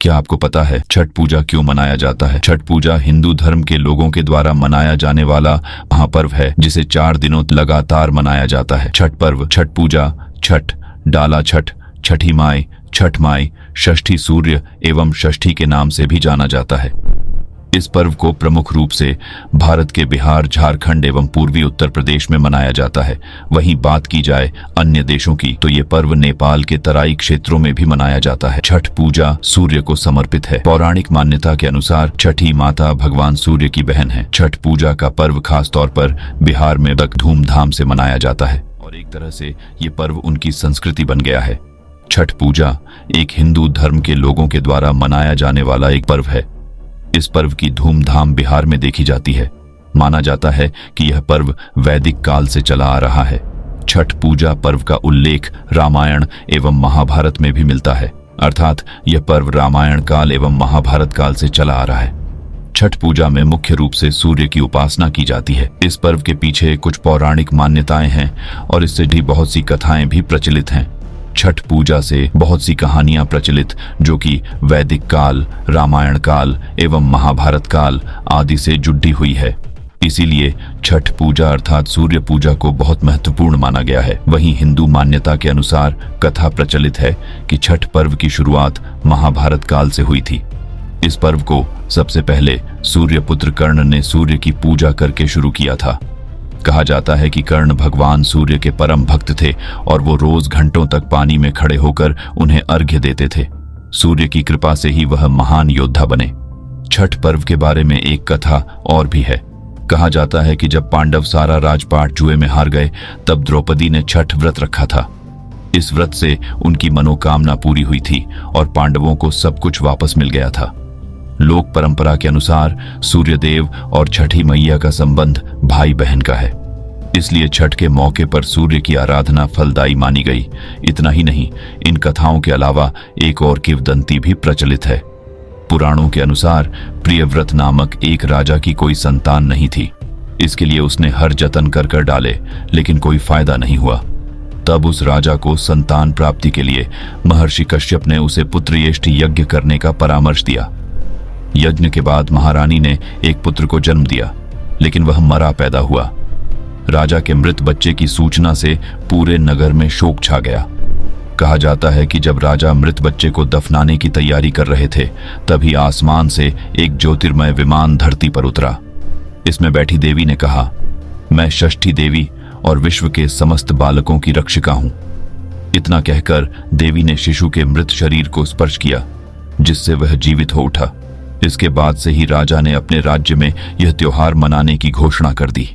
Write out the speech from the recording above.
क्या आपको पता है छठ पूजा क्यों मनाया जाता है? छठ पूजा हिंदू धर्म के लोगों के द्वारा मनाया जाने वाला महापर्व है जिसे 4 दिनों लगातार मनाया जाता है। छठ पर्व, छठ पूजा, छठ, डाला छठ, छठी माई, छठ माई, षष्ठी सूर्य एवं षष्ठी के नाम से भी जाना जाता है। इस पर्व को प्रमुख रूप से भारत के बिहार, झारखंड एवं पूर्वी उत्तर प्रदेश में मनाया जाता है। वहीं बात की जाए अन्य देशों की तो ये पर्व नेपाल के तराई क्षेत्रों में भी मनाया जाता है। छठ पूजा सूर्य को समर्पित है। पौराणिक मान्यता के अनुसार छठी माता भगवान सूर्य की बहन है। छठ पूजा का पर्व खास तौर पर बिहार में धूमधाम से मनाया जाता है और एक तरह से ये पर्व उनकी संस्कृति बन गया है। छठ पूजा एक हिंदू धर्म के लोगों के द्वारा मनाया जाने वाला एक पर्व है। इस पर्व की धूमधाम बिहार में देखी जाती है। माना जाता है कि यह पर्व वैदिक काल से चला आ रहा है। छठ पूजा पर्व का उल्लेख रामायण एवं महाभारत में भी मिलता है, अर्थात यह पर्व रामायण काल एवं महाभारत काल से चला आ रहा है। छठ पूजा में मुख्य रूप से सूर्य की उपासना की जाती है। इस पर्व के पीछे कुछ पौराणिक मान्यताएं हैं और इससे भी बहुत सी कथाएं भी प्रचलित हैं। छठ पूजा से बहुत सी कहानियां प्रचलित जो कि वैदिक काल, रामायण काल एवं महाभारत काल आदि से जुड़ी हुई है। इसीलिए छठ पूजा अर्थात सूर्य पूजा को बहुत महत्वपूर्ण माना गया है। वहीं हिंदू मान्यता के अनुसार कथा प्रचलित है कि छठ पर्व की शुरुआत महाभारत काल से हुई थी। इस पर्व को सबसे पहले सूर्यपुत्र कर्ण ने सूर्य की पूजा करके शुरू किया था। कहा जाता है कि कर्ण भगवान सूर्य के परम भक्त थे और वो रोज घंटों तक पानी में खड़े होकर उन्हें अर्घ्य देते थे। सूर्य की कृपा से ही वह महान योद्धा बने। छठ पर्व के बारे में एक कथा और भी है। कहा जाता है कि जब पांडव सारा राजपाट जुए में हार गए तब द्रौपदी ने छठ व्रत रखा था। इस व्रत से उनकी मनोकामना पूरी हुई थी और पांडवों को सब कुछ वापस मिल गया था। लोक परंपरा के अनुसार सूर्यदेव और छठी मैया का संबंध भाई बहन का है, इसलिए छठ के मौके पर सूर्य की आराधना फलदायी मानी गई। इतना ही नहीं, इन कथाओं के अलावा एक और किंवदंती भी प्रचलित है। पुराणों के अनुसार प्रियव्रत नामक एक राजा की कोई संतान नहीं थी। इसके लिए उसने हर जतन कर डाले लेकिन कोई फायदा नहीं हुआ। तब उस राजा को संतान प्राप्ति के लिए महर्षि कश्यप ने उसे पुत्रयेष्टि यज्ञ करने का परामर्श दिया। यज्ञ के बाद महारानी ने एक पुत्र को जन्म दिया, लेकिन वह मरा पैदा हुआ। राजा के मृत बच्चे की सूचना से पूरे नगर में शोक छा गया। कहा जाता है कि जब राजा मृत बच्चे को दफनाने की तैयारी कर रहे थे तभी आसमान से एक ज्योतिर्मय विमान धरती पर उतरा। इसमें बैठी देवी ने कहा, मैं षष्ठी देवी और विश्व के समस्त बालकों की रक्षिका हूं। इतना कहकर देवी ने शिशु के मृत शरीर को स्पर्श किया, जिससे वह जीवित हो उठा। इसके बाद से ही राजा ने अपने राज्य में यह त्योहार मनाने की घोषणा कर दी।